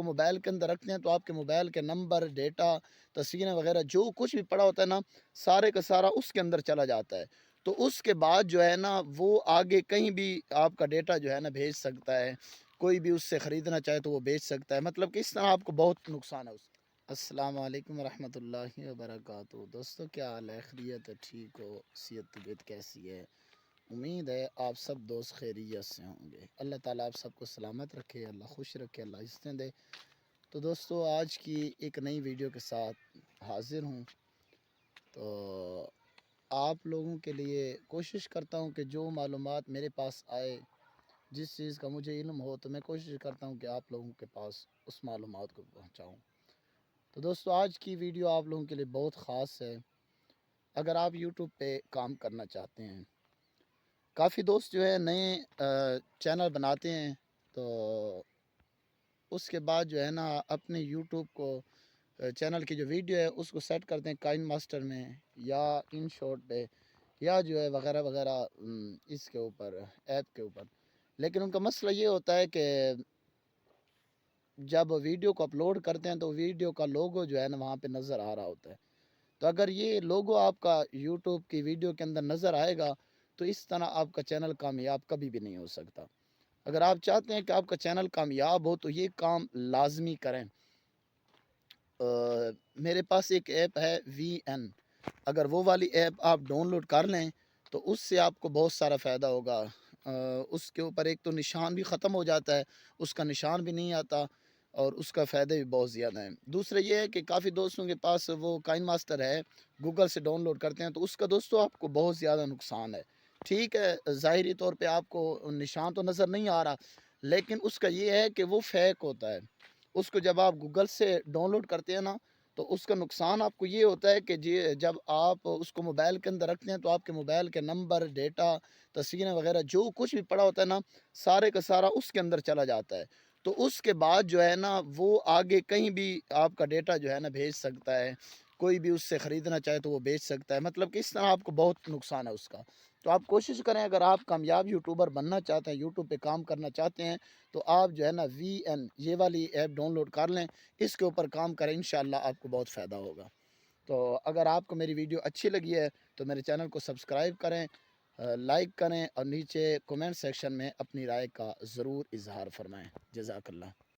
Mobile کے اندر رکھتے ہیں تو آپ کے موبائل کے نمبر، ڈیٹا، تصویریں وغیرہ جو کچھ بھی پڑا ہوتا ہے نا، سارے کا سارا اس کے اندر چلا جاتا ہے۔ تو اس کے بعد جو ہے نا وہ آگے کہیں بھی آپ کا ڈیٹا جو ہے نا بھیج سکتا ہے، کوئی بھی اس سے خریدنا چاہے تو وہ بیچ سکتا ہے، مطلب کہ اس طرح آپ کو بہت نقصان ہے اس کا۔ السلام علیکم ورحمۃ اللہ وبرکاتہ۔ دوستو کیا حال ہے؟ خیریت ہے؟ ٹھیک ہو؟ صحت طبیعت کیسی ہے؟ امید ہے آپ سب دوست خیریت سے ہوں گے۔ اللہ تعالیٰ آپ سب کو سلامت رکھے، اللہ خوش رکھے، اللہ عزتیں دے۔ تو دوستو آج کی ایک نئی ویڈیو کے ساتھ حاضر ہوں۔ تو آپ لوگوں کے لیے کوشش کرتا ہوں کہ جو معلومات میرے پاس آئے، جس چیز کا مجھے علم ہو، تو میں کوشش کرتا ہوں کہ آپ لوگوں کے پاس اس معلومات کو پہنچاؤں۔ تو دوستو آج کی ویڈیو آپ لوگوں کے لیے بہت خاص ہے۔ اگر آپ یوٹیوب پہ کام کرنا چاہتے ہیں، کافی دوست جو ہے نئے چینل بناتے ہیں، تو اس کے بعد جو ہے نا اپنے یوٹیوب کو چینل کی جو ویڈیو ہے اس کو سیٹ کرتے ہیں کائن ماسٹر میں یا ان شارٹ پہ یا جو ہے وغیرہ وغیرہ اس کے اوپر ایپ کے اوپر۔ لیکن ان کا مسئلہ یہ ہوتا ہے کہ جب ویڈیو کو اپلوڈ کرتے ہیں تو ویڈیو کا لوگو جو ہے نا وہاں پہ نظر آ رہا ہوتا ہے۔ تو اگر یہ لوگو آپ کا یوٹیوب کی ویڈیو کے اندر نظر آئے گا تو اس طرح آپ کا چینل کامیاب کبھی بھی نہیں ہو سکتا۔ اگر آپ چاہتے ہیں کہ آپ کا چینل کامیاب ہو تو یہ کام لازمی کریں۔ میرے پاس ایک ایپ ہے VN، اگر وہ والی ایپ آپ ڈاؤن لوڈ کر لیں تو اس سے آپ کو بہت سارا فائدہ ہوگا۔ اس کے اوپر ایک تو نشان بھی ختم ہو جاتا ہے، اس کا نشان بھی نہیں آتا، اور اس کا فائدے بھی بہت زیادہ ہیں۔ دوسرا یہ ہے کہ کافی دوستوں کے پاس وہ کائن ماسٹر ہے، گوگل سے ڈاؤن لوڈ کرتے ہیں تو اس کا دوستوں آپ کو بہت زیادہ نقصان ہے۔ ٹھیک ہے، ظاہری طور پہ آپ کو نشان تو نظر نہیں آ رہا، لیکن اس کا یہ ہے کہ وہ فیک ہوتا ہے۔ اس کو جب آپ گوگل سے ڈاؤن لوڈ کرتے ہیں نا تو اس کا نقصان آپ کو یہ ہوتا ہے کہ جب آپ اس کو موبائل کے اندر رکھتے ہیں تو آپ کے موبائل کے نمبر، ڈیٹا، تصویریں وغیرہ جو کچھ بھی پڑا ہوتا ہے نا، سارے کا سارا اس کے اندر چلا جاتا ہے۔ تو اس کے بعد جو ہے نا وہ آگے کہیں بھی آپ کا ڈیٹا جو ہے نا بھیج سکتا ہے، کوئی بھی اس سے خریدنا چاہے تو وہ بیچ سکتا ہے، مطلب کہ اس طرح آپ کو بہت نقصان ہے اس کا۔ تو آپ کوشش کریں، اگر آپ کامیاب یوٹیوبر بننا چاہتے ہیں، یوٹیوب پہ کام کرنا چاہتے ہیں، تو آپ جو ہے نا VN یہ والی ایپ ڈاؤن لوڈ کر لیں، اس کے اوپر کام کریں، انشاءاللہ آپ کو بہت فائدہ ہوگا۔ تو اگر آپ کو میری ویڈیو اچھی لگی ہے تو میرے چینل کو سبسکرائب کریں، لائک کریں، اور نیچے کومنٹ سیکشن میں اپنی رائے کا ضرور اظہار فرمائیں۔ جزاک اللہ۔